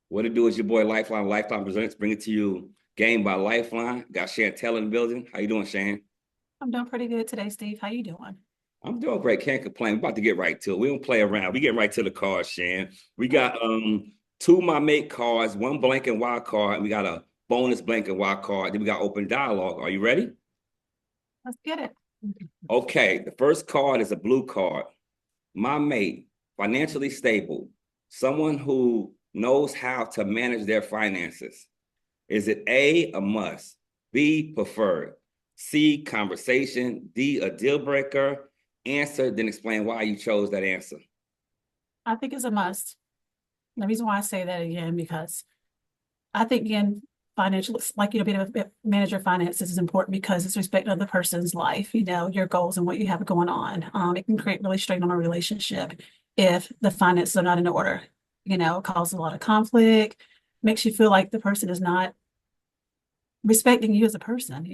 What it do is your boy Lifeline. Lifeline Presents, bring it to you. Game by Lifeline. Got Chantel in the building. How you doing, Shan? I'm doing pretty good today, Steve. How you doing? I'm doing great. Can't complain. We're about to get right to it. We don't play around. We get right to the cards, Shan. We got two my mate cards, one blank and wild card, and we got a bonus blank and wild card. Then we got open dialogue. Are you ready? Let's get it. Okay. The first card is a blue card. My mate, financially stable, someone who knows how to manage their finances. Is it a must, B, preferred, C, conversation, D, a deal breaker? Answer, then explain why you chose that answer. I think it's a must. The reason why I say that again, because I think again, financial, like being able to manage your finances is important because it's respecting of the person's life, your goals and what you have going on. It can create really strain on a relationship if the finances are not in order. It causes a lot of conflict, makes you feel like the person is not respecting you as a person.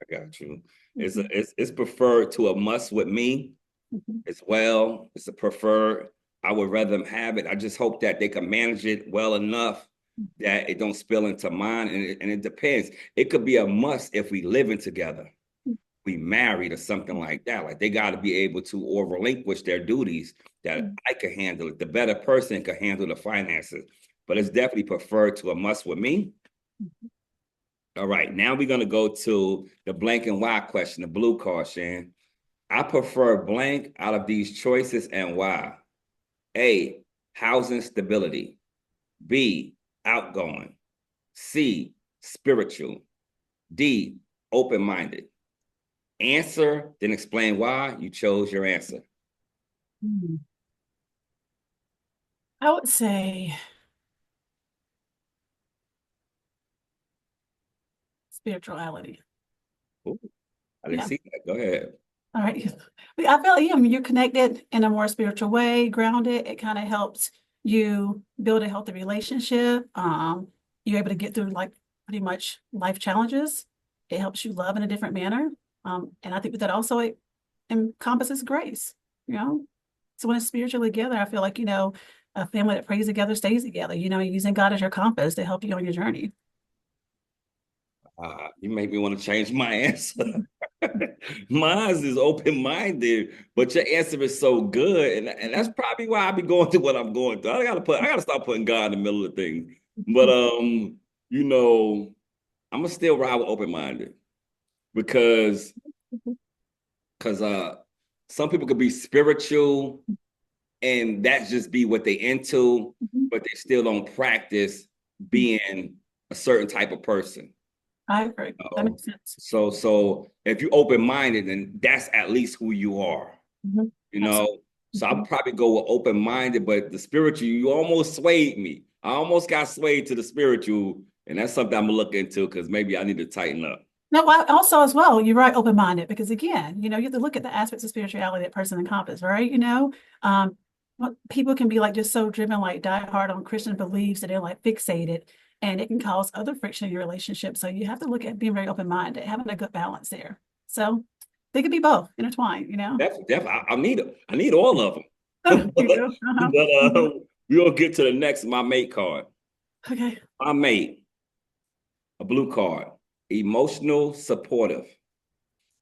I got you. It's Mhm. it's preferred to a must with me Mhm. as well. It's a preferred. I would rather them have it. I just hope that they can manage it well enough that it don't spill into mine. And it depends. It could be a must if we living together, we married or something like that. Like they got to be able to or relinquish their duties that I can handle it. The better person can handle the finances. But it's definitely preferred to a must with me. All right, now we're gonna go to the blank and why question, the blue card, Shan. I prefer blank out of these choices and why. A, housing stability. B, outgoing. C, spiritual. D, open-minded. Answer, then explain why you chose your answer. Mhm. I would say spirituality. Ooh, I didn't Yeah. see that. Go ahead. All right. I feel like, you're connected in a more spiritual way, grounded. It kind of helps you build a healthy relationship. You're able to get through like pretty much life challenges. It helps you love in a different manner. And I think that also it encompasses grace, you know. So when it's spiritually together, I feel like, a family that prays together stays together, using God as your compass to help you on your journey. You make me want to change my answer. Mine is open-minded, but your answer is so good, and that's probably why I be going through what I'm going through. I gotta stop putting God in the middle of things. But you know, I'm gonna still ride with open-minded because because some people could be spiritual and that just be what they into, but they still don't practice being a certain type of person. I agree. That Oh, makes sense. so if you're open minded, then that's at least who you are, Mhm. you Absolutely. know. So I'll probably go with open minded, but the spiritual, you almost swayed me. I almost got swayed to the spiritual, and that's something I'm gonna look into because maybe I need to tighten up. No, also as well, you're right, open-minded, because again, you have to look at the aspects of spirituality that person encompasses, right? People can be like just so driven, like die hard on Christian beliefs that they're like fixated, and it can cause other friction in your relationship. So you have to look at being very open-minded, having a good balance there. So they could be both intertwined. Definitely, I need all of them. You But do. Mhm. we're gonna get to the next my mate card. Okay. My mate, a blue card, emotional supportive.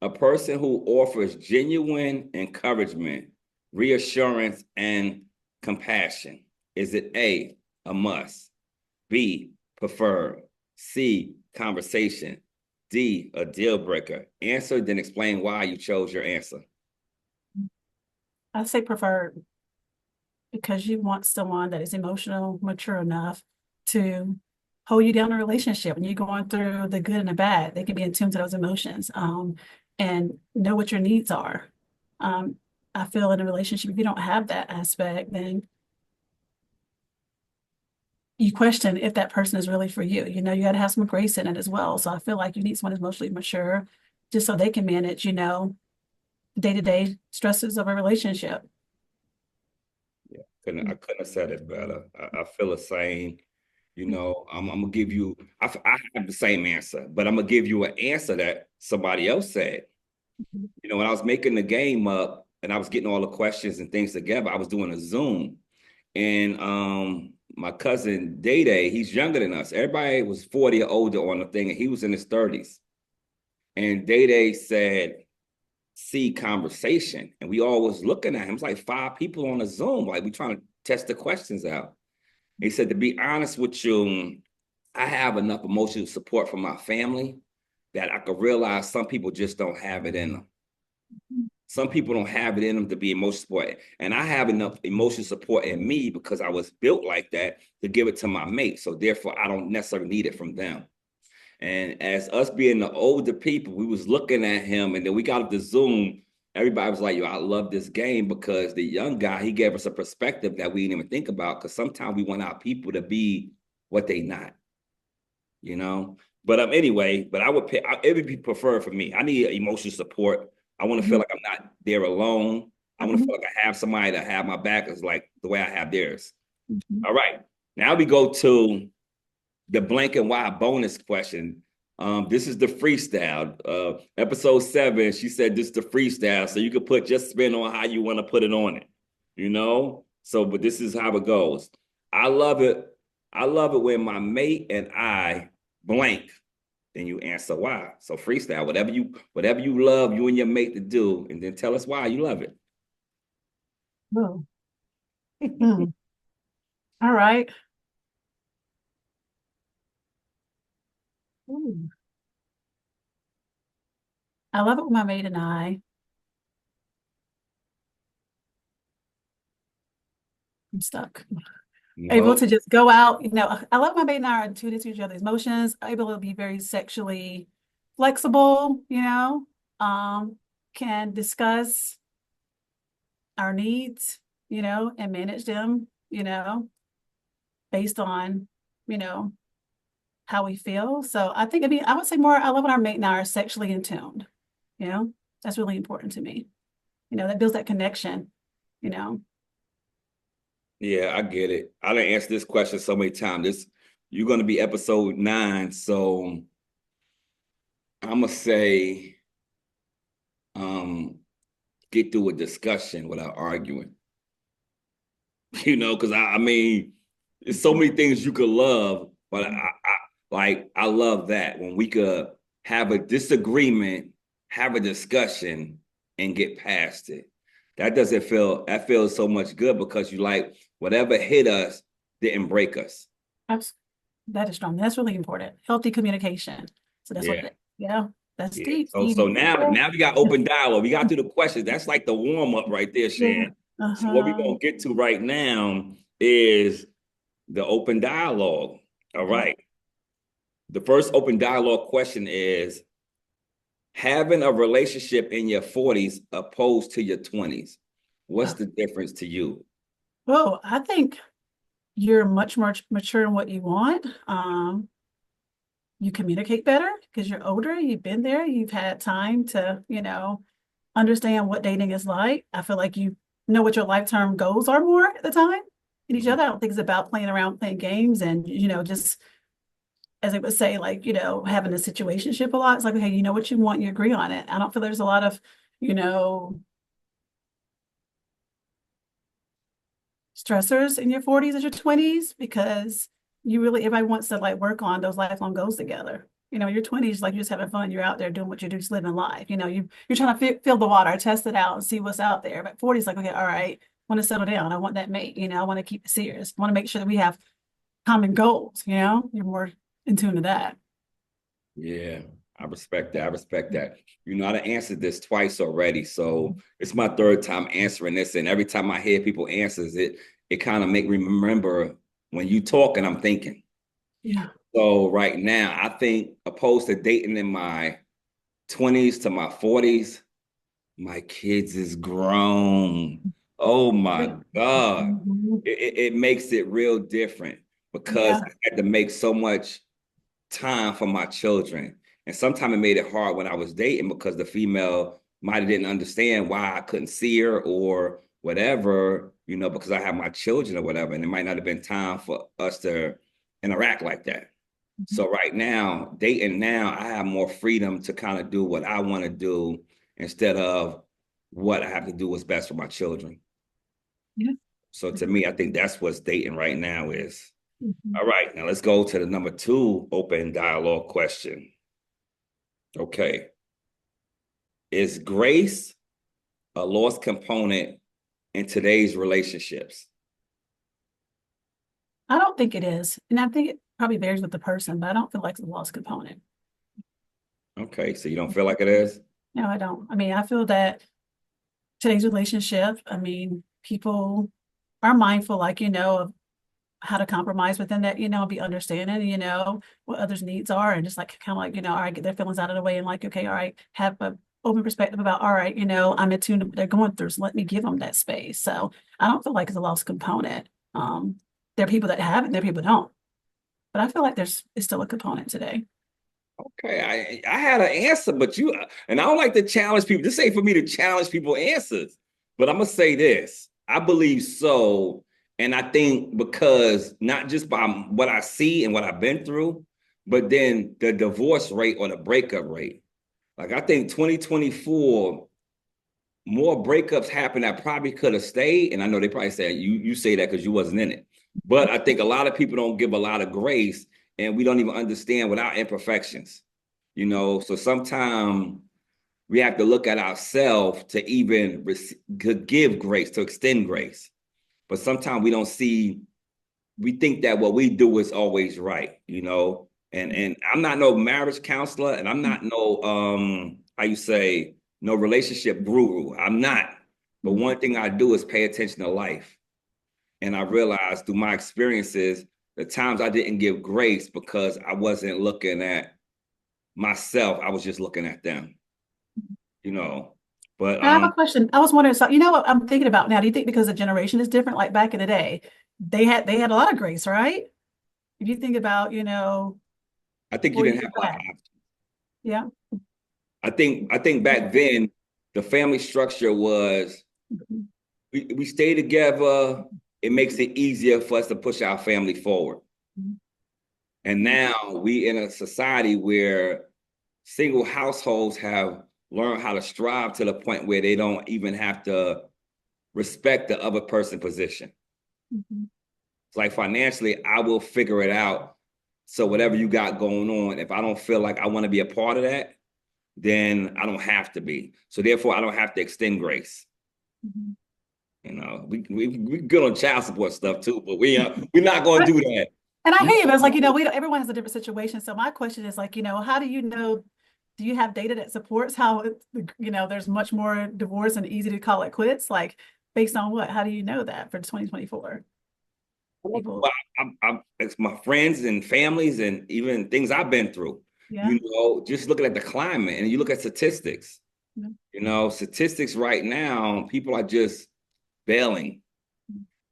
A person who offers genuine encouragement, reassurance, and compassion. Is it a must, B, preferred, C, conversation, D, a deal breaker? Answer, then explain why you chose your answer. I say preferred because you want someone that is emotional, mature enough to hold you down in a relationship when you're going through the good and the bad. They can be in tune to those emotions, and know what your needs are. Um, I feel in a relationship, if you don't have that aspect, then you question if that person is really for you. You got to have some grace in it as well. So I feel like you need someone who's emotionally mature just so they can manage, day-to-day stresses of a relationship. Yeah, I couldn't have said it better. I feel the same. I'm gonna give you. I have the same answer, but I'm gonna give you an answer that somebody else said. When I was making the game up and I was getting all the questions and things together, I was doing a Zoom, and my cousin Day Day, he's younger than us. Everybody was 40 or older on the thing, and he was in his 30s. And Day Day said, see conversation. And we all was looking at him. It's like 5 people on a Zoom. Like we trying to test the questions out. He said, to be honest with you, I have enough emotional support from my family that I could realize some people just don't have it in them. Some people don't have it in them to be emotional support. And I have enough emotional support in me because I was built like that to give it to my mate. So therefore, I don't necessarily need it from them. And as us being the older people, we was looking at him, and then we got up the Zoom. Everybody was like, yo, I love this game because the young guy, he gave us a perspective that we didn't even think about, because sometimes we want our people to be what they not, you know? But anyway, but I would pick, it would be preferred for me. I need emotional support. I want to feel like I'm not there alone. I want to feel like I have somebody to have my back is like the way I have theirs. All right. Now we go to the blank and white bonus question. This is the freestyle. Episode 7, she said this is the freestyle. So you can put just spin on how you want to put it on it, you know? So, but this is how it goes. I love it. I love it when my mate and I blank, then you answer why. So freestyle, whatever you love you and your mate to do, and then tell us why you love it. Oh. All right. Ooh. I love it when my mate and I'm stuck. Able No. to just go out, I love my mate and I are in tune to each other's emotions, able to be very sexually flexible, can discuss our needs, and manage them, based on, how we feel. So I would say more, I love when our mate and I are sexually in tune, that's really important to me. That builds that connection, you know. Yeah, I get it. I done answered this question so many times. You're gonna be episode 9, so I'm gonna say, get through a discussion without arguing. Because I mean, there's so many things you could love, but I love that when we could have a disagreement, have a discussion, and get past it. That feels so much good because you like whatever hit us didn't break us. That is strong. That's really important. Healthy communication. So that's Yeah. that's Yeah. deep, So Steve. so now we got open dialogue. We got through the questions. That's like the warm up right there, Yeah. Shan. So what we're gonna get to right now is the open dialogue. All right. The first open dialogue question is having a relationship in your 40s opposed to your 20s. What's the difference to you? Well, I think you're much more mature in what you want. You communicate better because you're older, you've been there, you've had time to, understand what dating is like. I feel like you know what your lifetime goals are more at the time in each other. I don't think it's about playing around, playing games and, just as I would say, like, having a situationship a lot. It's like, okay, you know what you want, you agree on it. I don't feel there's a lot of, you know, stressors in your 40s or your 20s because everybody wants to like work on those lifelong goals together. Your 20s, like you're just having fun, you're out there doing what you do, just living life. You're trying to feel the water, test it out, and see what's out there. But 40s, like, okay, all right, I want to settle down. I want that mate, I want to keep it serious. I want to make sure that we have common goals, you're more in tune to that. Yeah, I respect that. I respect that. I done answered this twice already, so it's my third time answering this, and every time I hear people answers it, it kind of make me remember when you talk and I'm thinking. Yeah. So right now, I think opposed to dating in my 20s to my 40s, my kids is grown. Oh my God. Mhm. It makes it real different because Yeah. I had to make so much time for my children. And sometimes it made it hard when I was dating because the female might have didn't understand why I couldn't see her or whatever, because I have my children or whatever. And it might not have been time for us to interact like that. So right now, dating now, I have more freedom to kind of do what I want to do instead of what I have to do what's best for my children. Yeah. So to me, I think that's what's dating right now is. Mhm. All right, now let's go to the number 2 open dialogue question. Okay. Is grace a lost component in today's relationships? I don't think it is. And I think it probably varies with the person, but I don't feel like it's a lost component. Okay, so you don't feel like it is? No, I don't. I mean, I feel that today's relationship, I mean, people are mindful, like, of how to compromise within that, be understanding, what others' needs are, and just like kind of like, all right, get their feelings out of the way and like, okay, all right, have a open perspective about, all right, I'm in tune to what they're going through. So let me give them that space. So I don't feel like it's a lost component. There are people that have it, and there are people that don't. But I feel like it's still a component today. Okay, I had an answer, but and I don't like to challenge people. This ain't for me to challenge people answers, but I'm gonna say this. I believe so, and I think because not just by what I see and what I've been through, but then the divorce rate or the breakup rate. Like I think 2024, more breakups happened that probably could have stayed. And I know they probably said you say that because you wasn't in it. But I think a lot of people don't give a lot of grace and we don't even understand without imperfections. So sometimes we have to look at ourselves to even to give grace, to extend grace. But sometimes we don't see, we think that what we do is always right. And I'm not no marriage counselor and I'm not no how you say no relationship guru. I'm not. But one thing I do is pay attention to life. And I realized through my experiences, the times I didn't give grace because I wasn't looking at myself, I was just looking at them, you know. But And I have a question. I was wondering, so what I'm thinking about now? Do you think because the generation is different, like back in the day, they had a lot of grace, right? If you think about, I think you 40 didn't years have a lot of back. options. Yeah. I think back then the family structure was Mhm. we stay together. It makes it easier for us to push our family forward. And now we in a society where single households have learned how to strive to the point where they don't even have to respect the other person's position. Mhm. It's like financially, I will figure it out. So whatever you got going on, if I don't feel like I want to be a part of that, then I don't have to be. So therefore, I don't have to extend grace. Mhm. We good on child support stuff too, but we're not gonna But do that. and I We hear you, but it's like, we don't, everyone has a different situation. So my question is like, how do you know, do you have data that supports how there's much more divorce and easy to call it quits? Like based on what? How do you know that for 2024? People, well, it's my friends and families and even things I've been through. yeah. Just looking at the climate and you look at statistics. Yeah. Statistics right now, people are just bailing.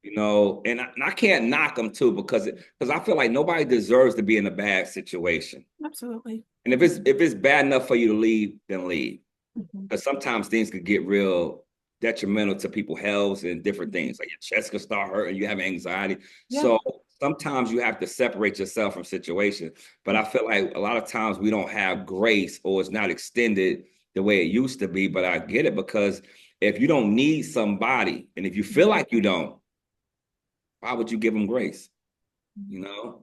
And I can't knock them too because I feel like nobody deserves to be in a bad situation. Absolutely. And if it's bad enough for you to leave, then leave. Mhm. Because sometimes things could get real detrimental to people's health and different things. Like your chest could start hurting, you have anxiety. Yeah. So sometimes you have to separate yourself from situations. But I feel like a lot of times we don't have grace or it's not extended the way it used to be. But I get it because if you don't need somebody and if you feel like you don't, why would you give them grace? You know,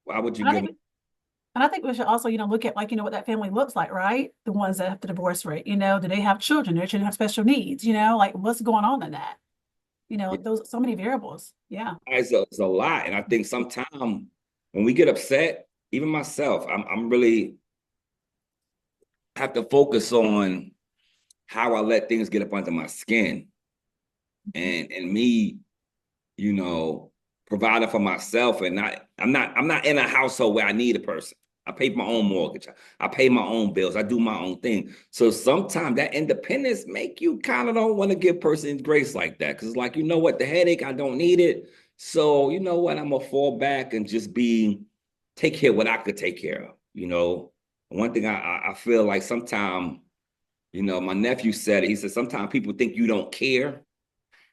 why would you And I give think them? and I think we should also, look at like, what that family looks like, right? The ones that have the divorce rate, do they have children? Do their children have special needs? Like what's going on in that? Those so many variables. Yeah. It's a lot, and I think sometimes when we get upset, even myself, I'm really have to focus on how I let things get up under my skin, and me, you know, providing for myself, and I'm not in a household where I need a person. I pay my own mortgage. I pay my own bills. I do my own thing. So sometimes that independence make you kind of don't want to give person grace like that. Cause it's like, you know what, the headache, I don't need it. So you know what, I'm gonna fall back and just take care of what I could take care of. One thing I feel like sometimes, my nephew said it. He said, sometimes people think you don't care.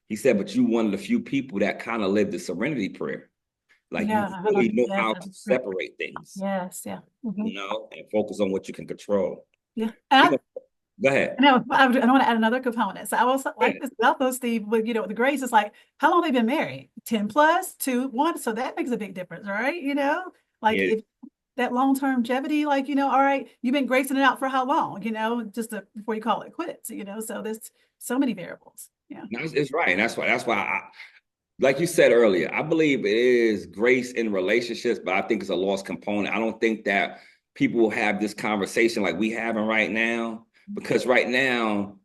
He said, but you one of the few people that kind of live the serenity prayer. Like you Yeah. really know Yes, how that's to great. separate things, Yes. Yeah. Mhm. and focus on what you can control. Yeah. We're And gonna, Go ahead. No, I want to add another component. So I was like this about those, Steve, with the grace is like, how long they been married? 10 plus, 2, 1. So that makes a big difference, right? Like Yeah. if that long-term longevity, like, all right, you've been gracing it out for how long, before you call it quits, so there's so many variables. Yeah. No, it's right. And that's why like you said earlier, I believe it is grace in relationships, but I think it's a lost component. I don't think that people will have this conversation like we having right now, because right now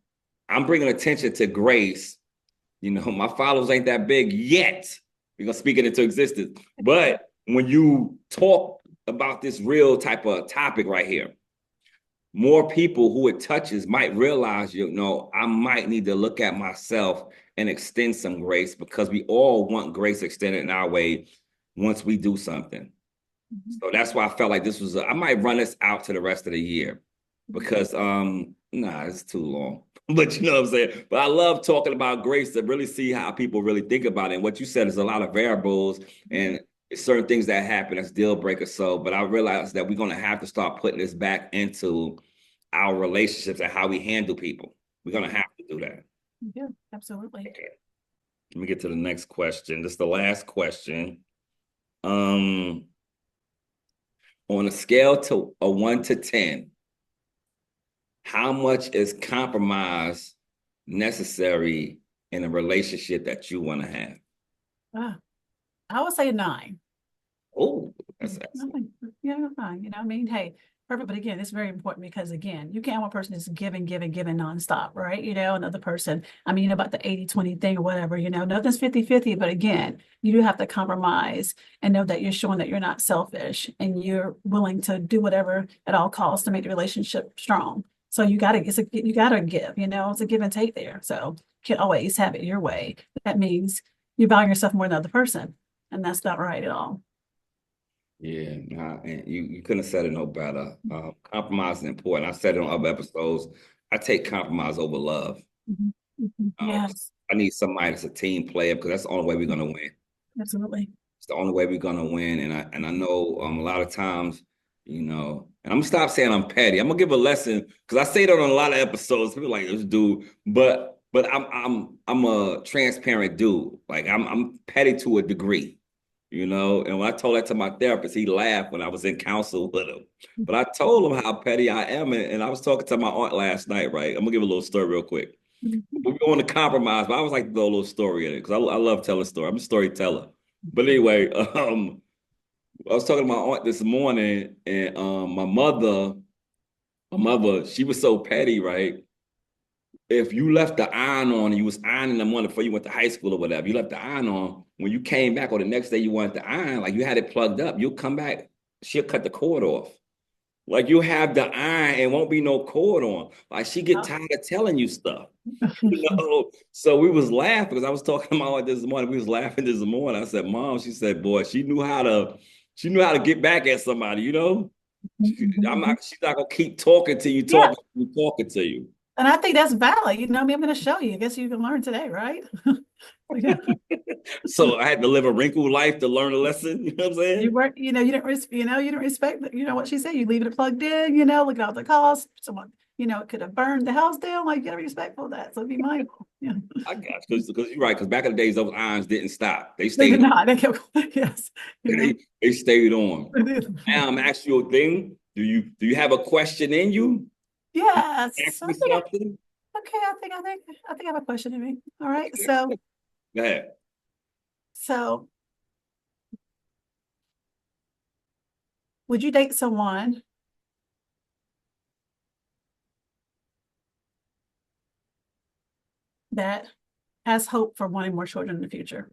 I'm bringing attention to grace. My followers ain't that big yet. We're gonna speak it into existence. But when you talk about this real type of topic right here, more people who it touches might realize, I might need to look at myself and extend some grace, because we all want grace extended in our way once we do something. So that's why I felt like this was, I might run this out to the rest of the year, because, it's too long. But you know what I'm saying? But I love talking about grace to really see how people really think about it. And what you said is a lot of variables and certain things that happen as deal breakers. So, but I realized that we're going to have to start putting this back into our relationships and how we handle people. We're going to have to do that. Yeah, absolutely. Okay. Let me get to the next question. This is the last question. On a scale to a 1 to 10, how much is compromise necessary in a relationship that you want to have? I would say 9. Oh, that's excellent. Nothing. Yeah, fine. I mean, hey, perfect. But again, it's very important because again, you can't have one person just giving, giving, giving nonstop, right? Another person, I mean, about the 80-20 thing or whatever, nothing's 50-50. But again, you do have to compromise and know that you're showing that you're not selfish and you're willing to do whatever at all costs to make the relationship strong. So you gotta give, it's a give and take there. So you can't always have it your way. That means you're valuing yourself more than the other person. And that's not right at all. Yeah, nah, and you couldn't have said it no better. Compromise is important. I said it on other episodes. I take compromise over love. Mhm. Mhm. Yes, I need somebody that's a team player, because that's the only way we're gonna win. absolutely. It's the only way we're gonna win. And I know a lot of times, and I'm gonna stop saying I'm petty. I'm gonna give a lesson, because I say that on a lot of episodes. People are like this dude, but I'm a transparent dude. Like I'm petty to a degree. And when I told that to my therapist, he laughed when I was in counsel with him. But I told him how petty I am, and I was talking to my aunt last night, right? I'm gonna give a little story real quick. Mhm. We're going to compromise, but I always like to throw a little story in it, because I love telling stories. I'm a storyteller. But anyway, I was talking to my aunt this morning, and my mother, she was so petty, right? If you left the iron on and you was ironing the morning before you went to high school or whatever, you left the iron on, when you came back or the next day you wanted to iron, like you had it plugged up, you'll come back, she'll cut the cord off. Like you have the iron and won't be no cord on. Like she get Oh. tired of telling you stuff. So we was laughing, because I was talking to my aunt this morning. We was laughing this morning. I said, Mom, she said, boy, she knew how to get back at somebody. She's not gonna keep talking to you, Yeah, talking to you. and I think that's valid. I mean, I'm going to show you. I guess you can learn today, right? Yeah. So I had to live a wrinkled life to learn a lesson. You know what I'm You saying? weren't, you didn't respect, what she said. You leave it plugged in, look at all the costs. Someone, it could have burned the house down. Like, you gotta be respectful of that. So be mindful. Yeah. I got you, because you're right. Because back in the days, those irons didn't stop. They They stayed did on. not. They kept going. Yes. They stayed on. Now I'm asking you a thing. Do you have a question in you? Yes. Ask me something. Okay, I think I have a question to me. All right. So, Go ahead. so would you date someone that has hope for wanting more children in the future?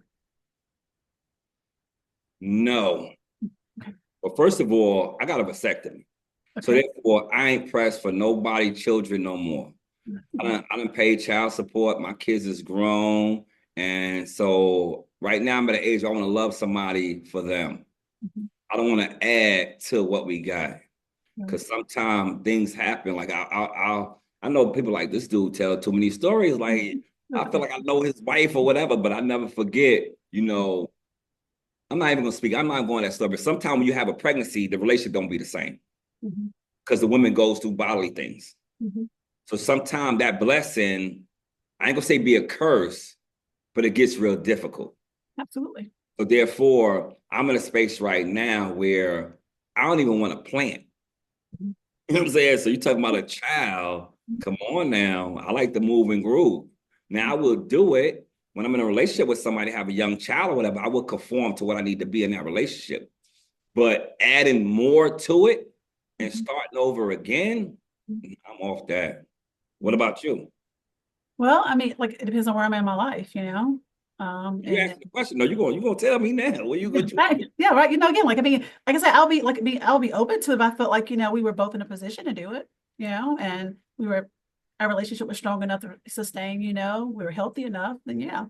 No. Okay. Well, first of all, I got a vasectomy. So Okay. therefore, I ain't pressed for nobody children no more. I done paid child support. My kids is grown. And so right now I'm at an age where I want to love somebody for them. Mhm. I don't want to add to what we got. Right. Because sometimes things happen. Like I know people like this dude tell too many stories. Like I feel like I know his wife or whatever, but I never forget, I'm not even gonna speak. I'm not going that stuff. But sometimes when you have a pregnancy, the relationship don't be the same, Mhm. because the woman goes through bodily things. Mhm. So sometimes that blessing, I ain't gonna say be a curse, but it gets real difficult. Absolutely. So therefore, I'm in a space right now where I don't even want to plant. Mhm. You know what I'm saying? So you talking about a child, come on now. I like to move and groove. Now I will do it when I'm in a relationship with somebody, have a young child or whatever, I will conform to what I need to be in that relationship. But adding more to it and Mhm. starting over again, I'm off that. What Mhm. about you? Well, I mean, like it depends on where I'm in my life, you know. You And asked the question. No, you're gonna tell me now. What you yeah, gonna right. Yeah, right. You know, again, like I mean, like I said, I'll be open to it if I felt like, you know, we were both in a position to do it, you know, and our relationship was strong enough to sustain, you know, we were healthy enough, then yeah.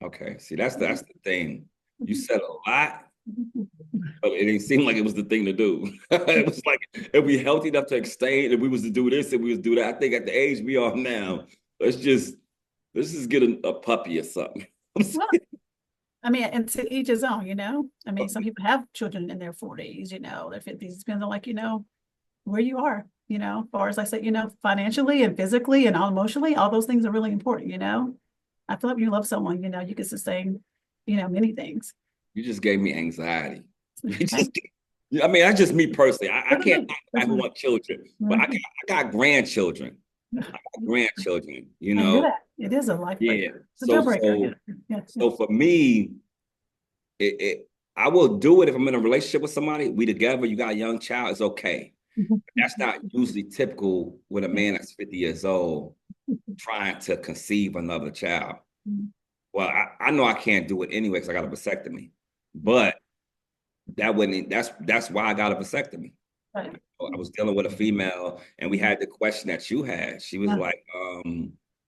Okay, see that's the thing. You Mhm. said a lot, Mhm. but it didn't seem like it was the thing to do. It was like if we healthy enough to extend, if we was to do this, if we was to do that. I think at the age we are now, let's just get a puppy or something. Well, I mean, and to each his own, you know. I mean, some people have children in their 40s, you know, their 50s. It depends on like, you know, where you are, you know, as far as I said, you know, financially and physically and all emotionally, all those things are really important, you know. I feel like when you love someone, you know, you can sustain, you know, many things. You just gave me anxiety. You Right? just, I mean, that's just me personally. I That's can't right. I That's don't right. want children, but Mhm. I got grandchildren. I got grandchildren, you I hear know. that. It is a life Yeah. breaker. It's a deal So breaker. Yeah. Yeah. Yeah. so for me, it I will do it if I'm in a relationship with somebody. We together, you got a young child, it's okay. Mhm. That's not usually typical with a Yeah. man that's 50 years old trying to conceive another child. Mhm. Well, I know I can't do it anyway because I got a vasectomy. But that wouldn't that's why I got a vasectomy. Right. I was dealing with a female and we Mhm. had the question that you had. She was Yeah. like,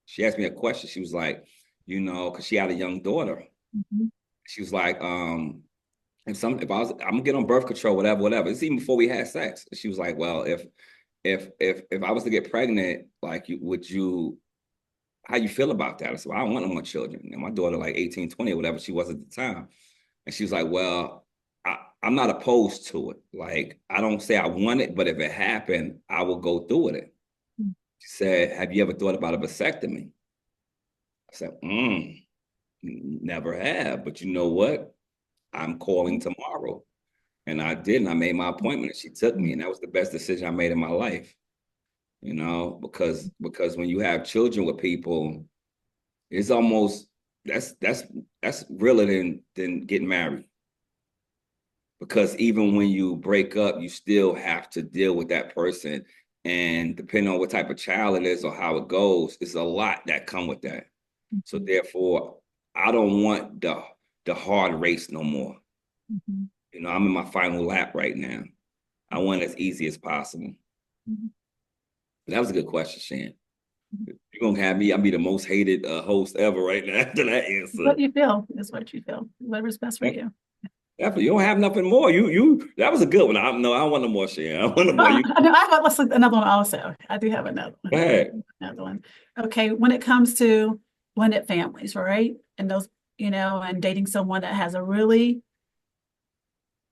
she asked me a question. She was like, you know, because she had a young daughter. Mhm. She was like, if I was I'm gonna get on birth control, whatever. It's even before we had sex. She was like, well, if I was to get pregnant, like you would you how you feel about that? I said, well, I don't want no more children. And my daughter, like 18, 20, or whatever she was at the time. And she was like, well, I'm not opposed to it. Like, I don't say I want it, but if it happened, I will go through with it. She said, have you ever thought about a vasectomy? I said, never have. But you know what? I'm calling tomorrow. And I did, and I made my appointment, and she took me, and that was the best decision I made in my life. You know, because when you have children with people, it's almost that's realer than getting married. Because even when you break up, you still have to deal with that person. And depending on what type of child it is or how it goes, it's a lot that come with that. So Mhm. therefore, I don't want the hard race no more. Mhm. You know, I'm in my final lap right now. I want it as easy as possible. Mhm. That was a good question, Shan. Mhm. You're gonna have me. I'll be the most hated host ever right now after that answer. What you feel is what you feel. Whatever's best for That, you. definitely, you don't have nothing more. You that was a good one. No, I don't want no more, Shan. I want no more. You I have another one also. I do have another go one. ahead. Another one. Okay, when it comes to blended families, right? And those, you know, and dating someone that has a really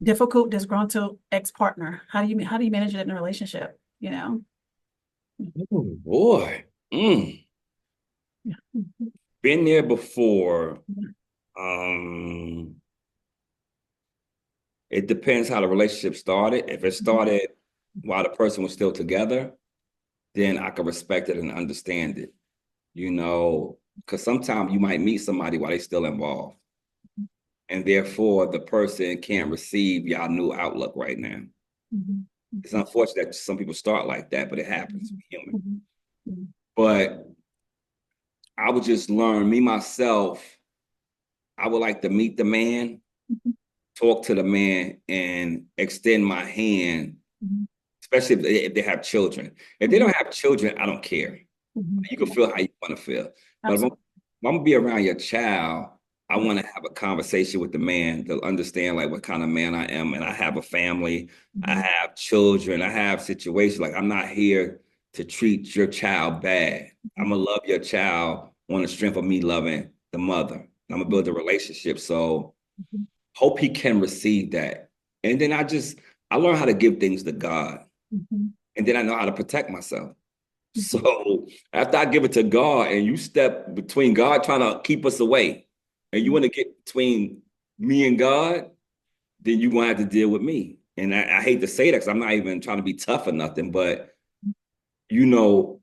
difficult, disgruntled ex-partner. How do you manage it in a relationship? You know? Oh boy. Yeah. Mhm. Been there before. Um, it depends how the relationship started. If it Mhm. started while the person was still together, then I can respect it and understand it. You know, because sometimes you might meet somebody while they're still involved. And therefore the person can't receive your new outlook right now. Mhm. It's unfortunate that some people start like that, but it happens. Mhm. We're human. Mhm. Mhm. But I would just learn me myself. I would like to meet the man, Mhm. talk to the man, and extend my hand, Mhm. especially if they have children. If they Mhm. don't have children, I don't care. Mhm. You can feel how you want to feel. But if I'm, Absolutely. if I'm gonna be around your child, I want to have a conversation with the man to understand like what kind of man I am. And I have a family, I Mhm. have children, I have situations. Like I'm not here to treat your child bad. I'm Mhm. gonna love your child on the strength of me loving the mother. I'm gonna build a relationship. So Mhm. hope he can receive that. And then I learn how to give things to God. Mhm. And then I know how to protect myself. So after I give it to God and you step between God trying to keep us away and you want to get between me and God, then you're going to have to deal with me. And I hate to say that because I'm not even trying to be tough or nothing, but you know,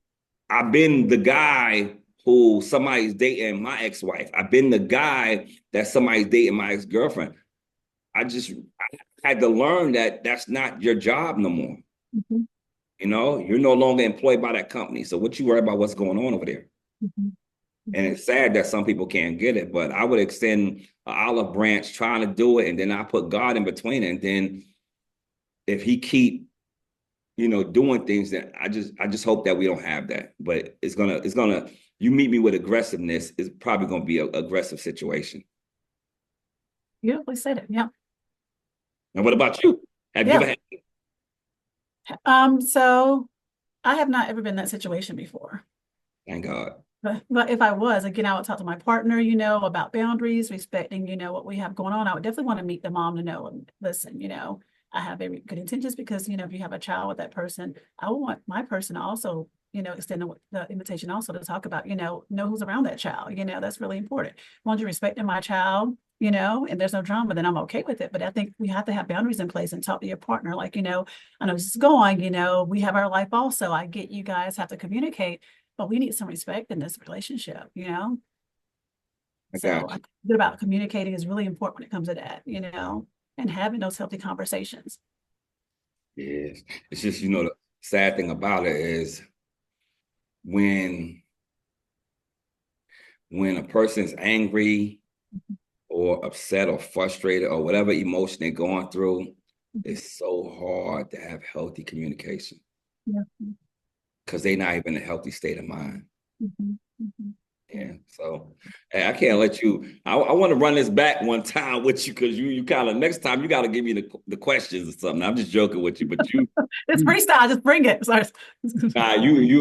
I've been the guy who somebody's dating my ex-wife. I've been the guy that somebody's dating my ex-girlfriend. I had to learn that that's not your job no more. Mhm, You know, you're no longer employed by that company. So what you worry about what's going on over there? mhm, And mhm. it's sad that some people can't get it, but I would extend an olive branch trying to do it, and then I put God in between it. And then if he keep, doing things, then I just hope that we don't have that. But it's gonna you meet me with aggressiveness, it's probably gonna be an aggressive situation. Yeah, we said it. Yeah. And what about you? Have you ever Yeah. had, So I have not ever been in that situation before. thank God. But if I was, again, I would talk to my partner, about boundaries, respecting, what we have going on. I would definitely want to meet the mom to know, and listen, I have very good intentions because, if you have a child with that person, I would want my person to also, extend the invitation also to talk about, know who's around that child. That's really important. Once you're respecting my child, and there's no drama, then I'm okay with it. But I think we have to have boundaries in place and talk to your partner. Like, I know this is going, we have our life also. I get you guys have to communicate, but we need some respect in this relationship. I So got I you. think about communicating is really important when it comes to that, and having those healthy conversations. Yes. It's just, the sad thing about it is when when a person's angry or upset or frustrated or whatever emotion they're going through, Mhm. it's so hard to have healthy communication Yeah. because they're not even in a healthy state of mind. Mhm. Mhm. Yeah. Yeah. So hey, I can't let you. I want to run this back one time with you because you kind of next time you got to give me the questions or something. I'm just joking with you, but It's you freestyle. Just bring it. Sorry. nah,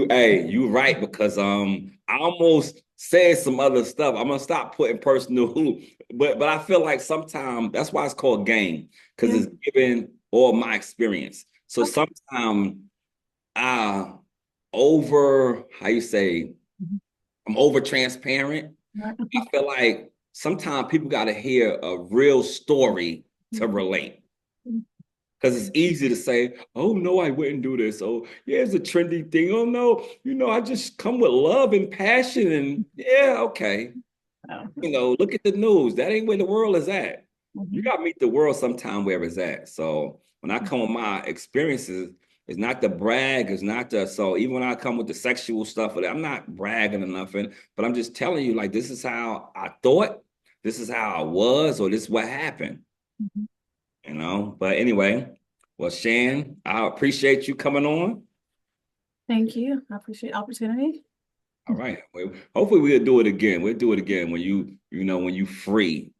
hey, you right because I almost said some other stuff. I'm gonna stop putting personal, but I feel like sometimes that's why it's called game because Yeah. it's given all my experience. So Okay. sometimes I over how you say Mhm. I'm over transparent. Right. I feel like sometimes people got to hear a real story to relate. Mhm. Because it's easy to say, oh, no, I wouldn't do this. Oh, yeah, it's a trendy thing. Oh, no, I just come with love and passion. And yeah, okay. Oh. Look at the news. That ain't where the world is at. You Mhm. got to meet the world sometime where it's at. So when I come with my experiences, it's not the brag, it's not so even when I come with the sexual stuff, I'm not bragging or nothing, but I'm just telling you, like, this is how I thought, this is how I was, or this is what happened. Mhm. But anyway, well, Shan, I appreciate you coming on. Thank you. I appreciate the opportunity. All right. Well, hopefully we'll do it again. We'll do it again when you free.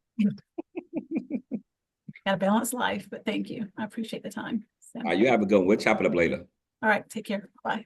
Got a balanced life, but thank you. I appreciate the time. So, All right, you have a good one. We'll chop it up later. all right, take care. Bye.